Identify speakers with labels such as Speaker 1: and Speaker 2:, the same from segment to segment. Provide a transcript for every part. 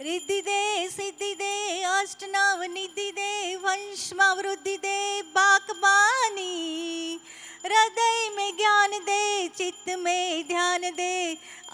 Speaker 1: रिद्धि दे, सिद्धि दे, अष्टनाव निधि दे, वंशમાં વૃદ્ધિ दे, बाकबानी हृदय में ज्ञान दे, चित्त में ध्यान दे,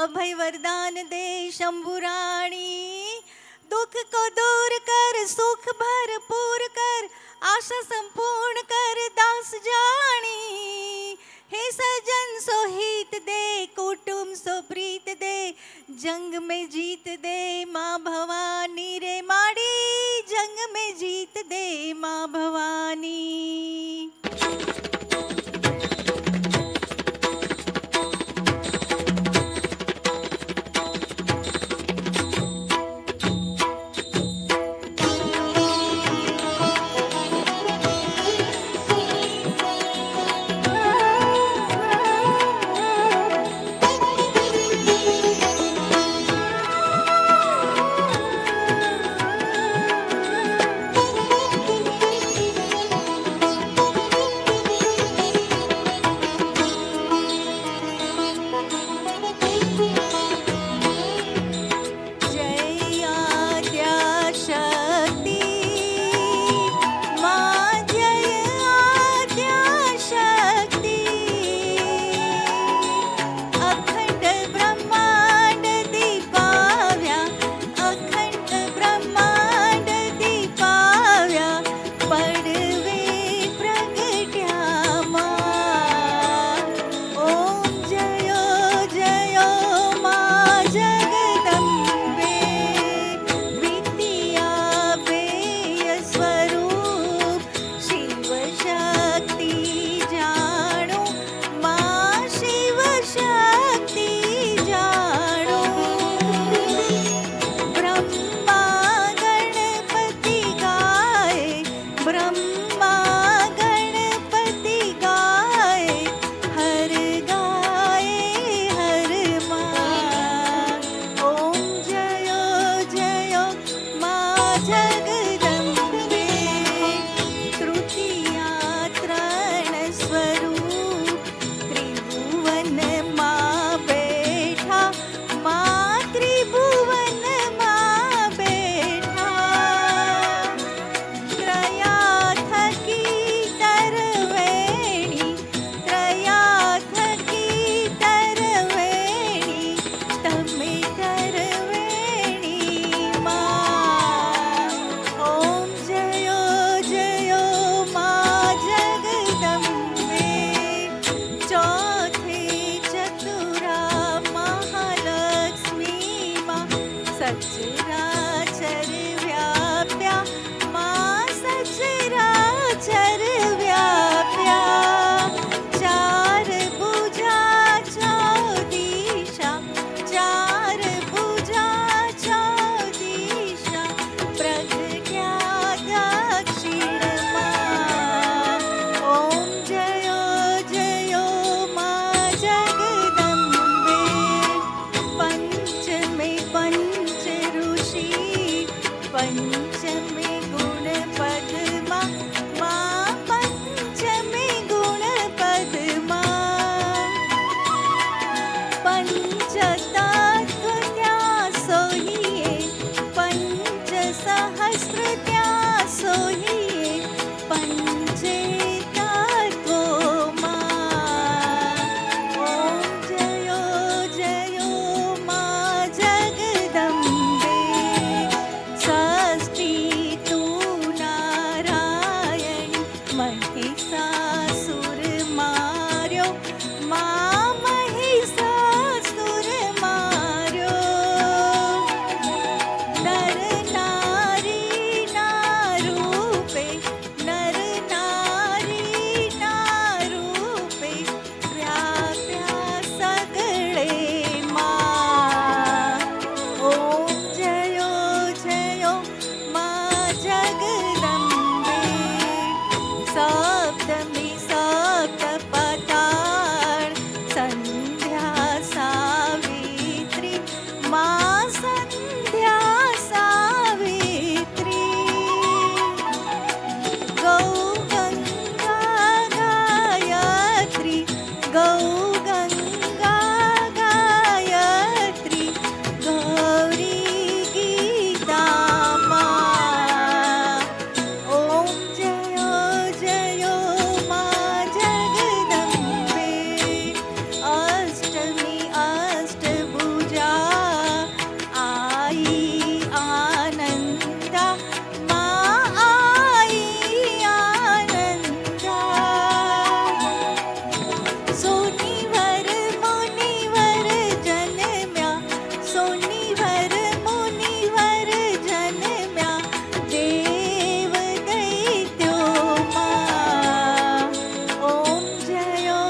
Speaker 1: अभय वरदान दे, शंभुराणी दुख को दूर कर, सुख भरपूर कर, आशा संपूर्ण कर, दास जानी हे सजन सो हित दे, कुटुंब सो प्रीत दे, जंग में जीत दे माँ भवानी रे माड़ी, जंग में जीत दे माँ भवानी। षष्ठी नर मुनिवर जन्म्या देव दैत्योमा ओम जयो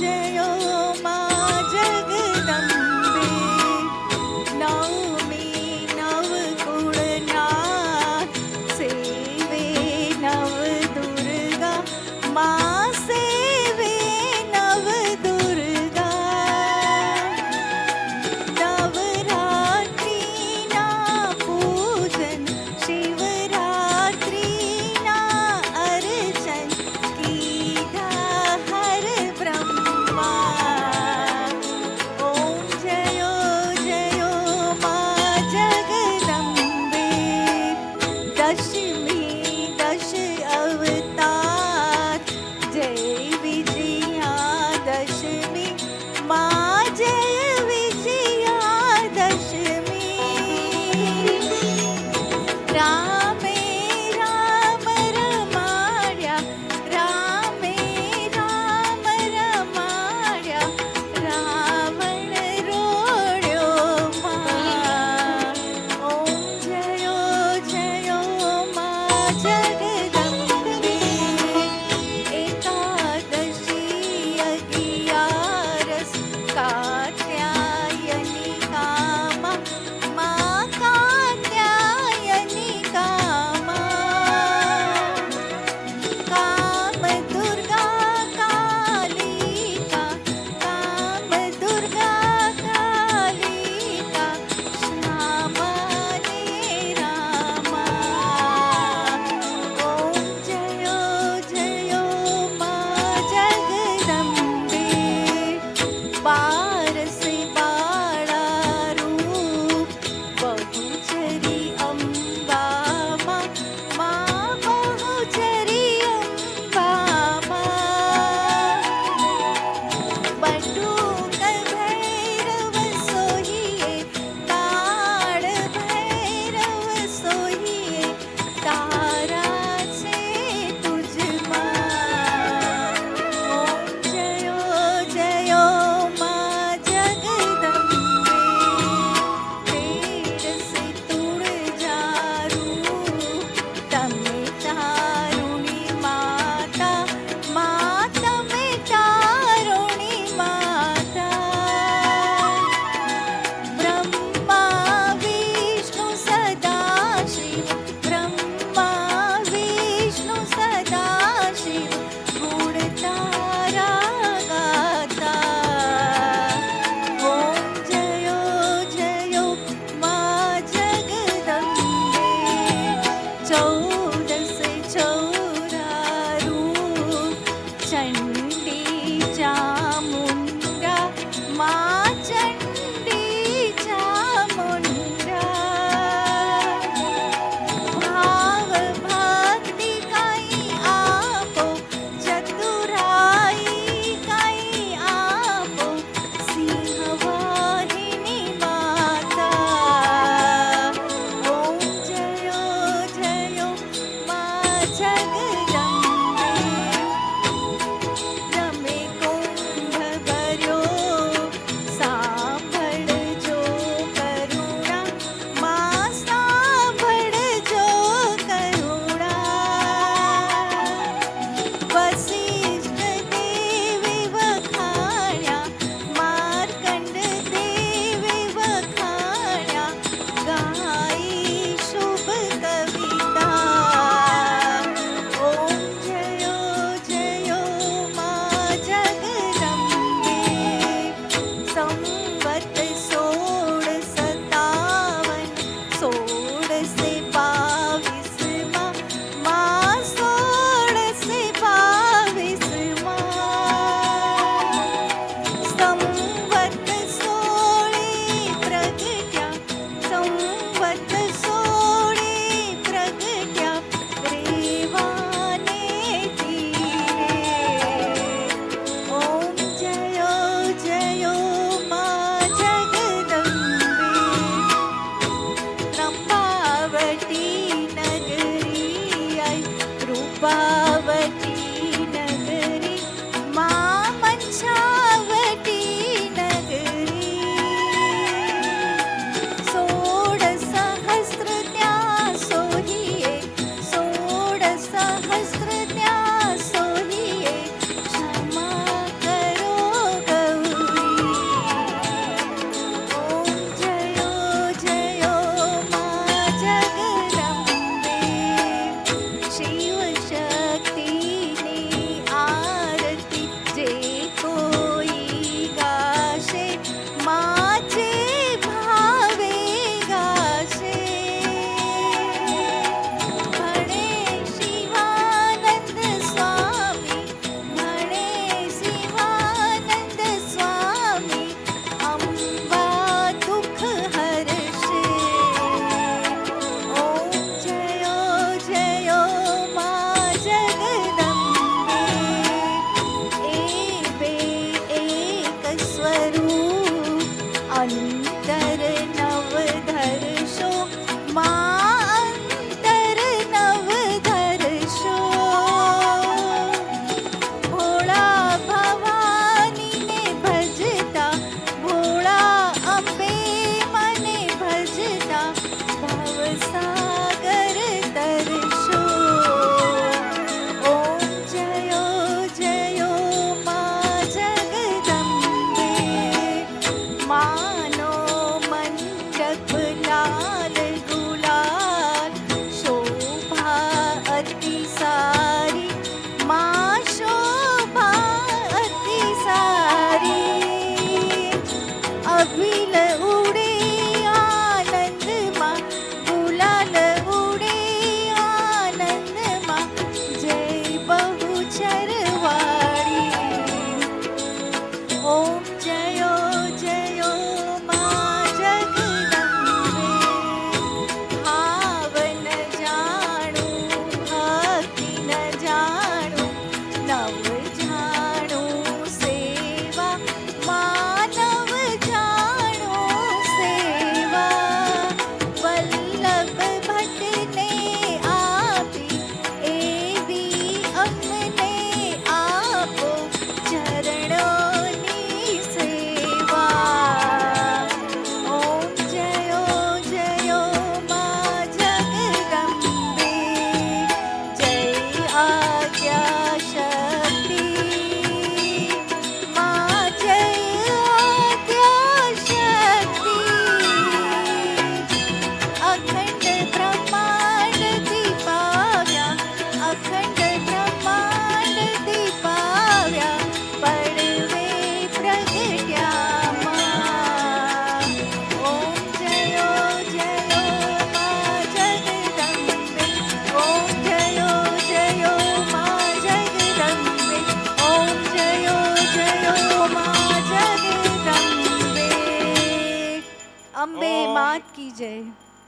Speaker 1: जयो मा जगदम्बे नवमी नवकुळनाथ सेवे नव दुर्गा मा सेवे नव दुर्गा नवरात्रीना पूजन शिवरात्रीना अर्चन कीधा हर ब्रह्मा ओम जयो जयो मा जगदम्बे दशमी दश अवतार जय विजया दशमी मा जय विजया दशमी रामे राम रमाड्या रामे राम रमाड्या रावण रोड्यो मा ओम जयो जयो मा जगदम्बे एकादशी अगियारस कात्यायनी कामा मा कात्यायनी कामा काम दुर्गा कालिका काम दुर्गा कालिका श्यामा ने रामा ओम जयो जयो मा जगदम्बे बारस बाळा रूप बहुचरी अंबा मा बहुचरी अंबा बटूक भैरव सोहिये ताड़ भैरव सोहिये तारा छे तुझमा ओम जयो जयो मा जगदम्बे तेर से तुड़ जारू तमे तारुणी माता तमे तारुणी माता ब्रह्मा विष्णु सदाशिव ब्रह्मा विष्णु सदाशिव गुण तारा गाता ओम जयो जयो मा जगदम्बे चौदस चौरारू चंडी चामुंडा मा चंडी चामुंडा भाव भक्ति काई आपो चतुराई काई आपो सिंहवाहिनी माता ओम जयो जयो मा जगदम्बे रमे कुंभ भर्यो सांभळजो करुणा मा सांभळजो करुणा वसिष्ठ देवी वखाण्या मार्कंड देवी वखाण्या गाई शुभ कविता ओम जयो जयो मा जगदम्बे संवत 1657 1622 मा 1622 संवत 16 प्रगट्या संवत 16 प्रगट्या रेवाने तीरे ओम जयो जयो मा जगदम्बे रंभावती नगरी आई रूपावती नगरी मा मंचावती नगरी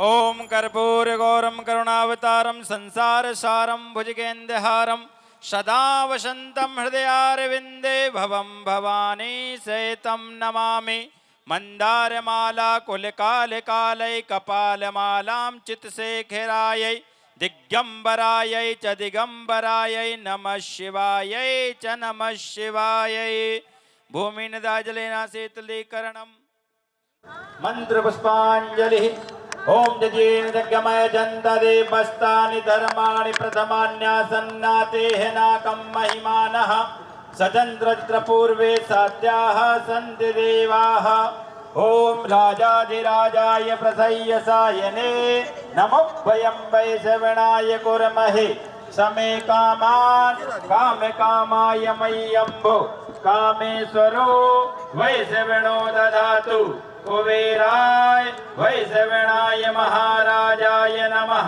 Speaker 2: ओम कर्पूर गौरम करुणावतारम संसार सारम भुजगेन्द्रहारम सदा वसंतम हृदयारविंदे भवम भवानी सहितं नमामि मंदारमाला कुलकालकालै कपालमालां चित्तशेखरायै दिगंबरायै च दिगंबरायै नमः शिवायै च नमः शिवायै भूमिनदाजलेना शीतलीकरणम् मंत्र पुष्पांजलि ओम जजेन जगमय जन्तदे बस्तानि धर्माणि प्रथमान्यासन्नातेः नाकं महिमानः सचन्द्रत्र पूर्वे साध्याः सन्ति देवाः ओम राजाधिराजाय प्रसह्य सायने नमो वयं वै श्रवणाय कुर्महे समे कामान् कामकामाय मय्यम्भो कामेश्वरो वै श्रवणो ददातु कुबेराय वैश्रवणाय महाराजाय नमः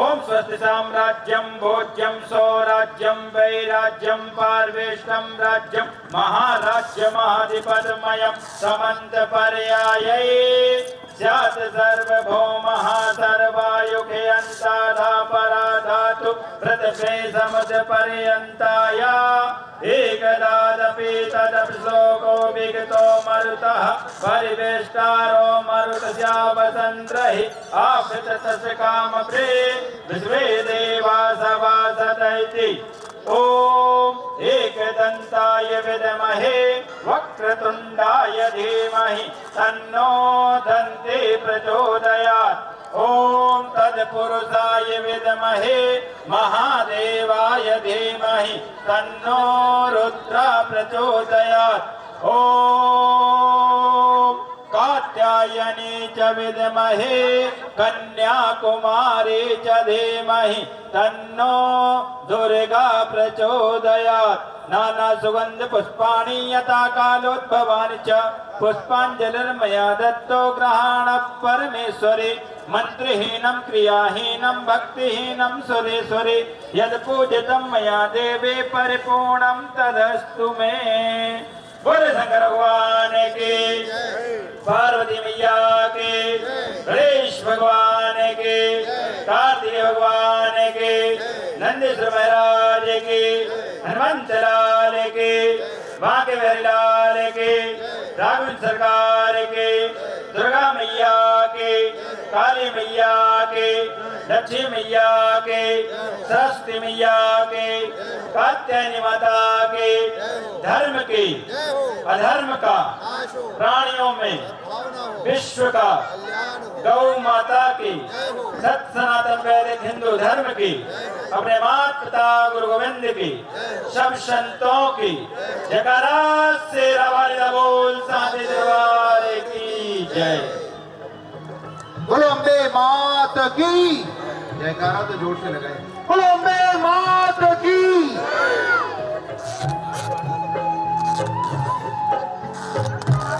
Speaker 2: ओम स्वस्ति साम्राज्यं भोज्यं सौराज्यं वैराज्यं पार्वेष्टं राज्यं महाराज्यमाधिपतिमयं समन्तपर्यायै स्यात् सार्वभौमः सर्वायुगे अन्ताधापराधातु पृथ्वे समुद्रपर्यन्ताय एकदादपि तदप्सोको विगतो मरुतः परिवेष्टारो मरुतस्यावसन्द्रहि आवृतस्य कामप्रे विश्वे देवा सभासदैति ओम एकदन्ताय विद्महे वक्रतुण्डाय धीमहि तन्नो दन्ति प्रचोदयात् ओम तत्पुरुषाय विद्महे महादेवाय धीमहि तन्नो रुद्रः प्रचोदयात् ओम कात्यायनी च विद्महे कन्याकुमारी च धीमहि तन्नो दुर्गा प्रचोदयात् नाना सुगंध पुष्पाणि यथा कालोद्भवानि च पुष्पाञ्जलिर्मया दत्तो ग्रहाण परमेश्वरे मंत्रहीनं क्रियाहीनं भक्तिहीनं सुरेश्वरे यद् पूजितं मया देवे परिपूर्णं तदस्तु मे बोले शंकर भगवान की पार्वती मैया की गणेश भगवान की कार्तिक भगवान की नंदीश्वर महाराज की हनुमंत लाल की बांके बिहारी लाल की राघवेंद्र सरकार की दुर्गा मैया की काली मैया की लक्ष्मी मैया की सरस्वती मैया की कात्यायनी माता की धर्म की अधर्म का प्राणियों में विश्व का गौ माता की सत सनातन वैदिक हिंदू धर्म की अपने माता पिता गुरु गोविंद की सब संतों की जयकारा से रवाली बोल साथी दरबार की जय।
Speaker 3: बोलो अम्बे मात की जयकारा तो जोर से लगाए। बोलो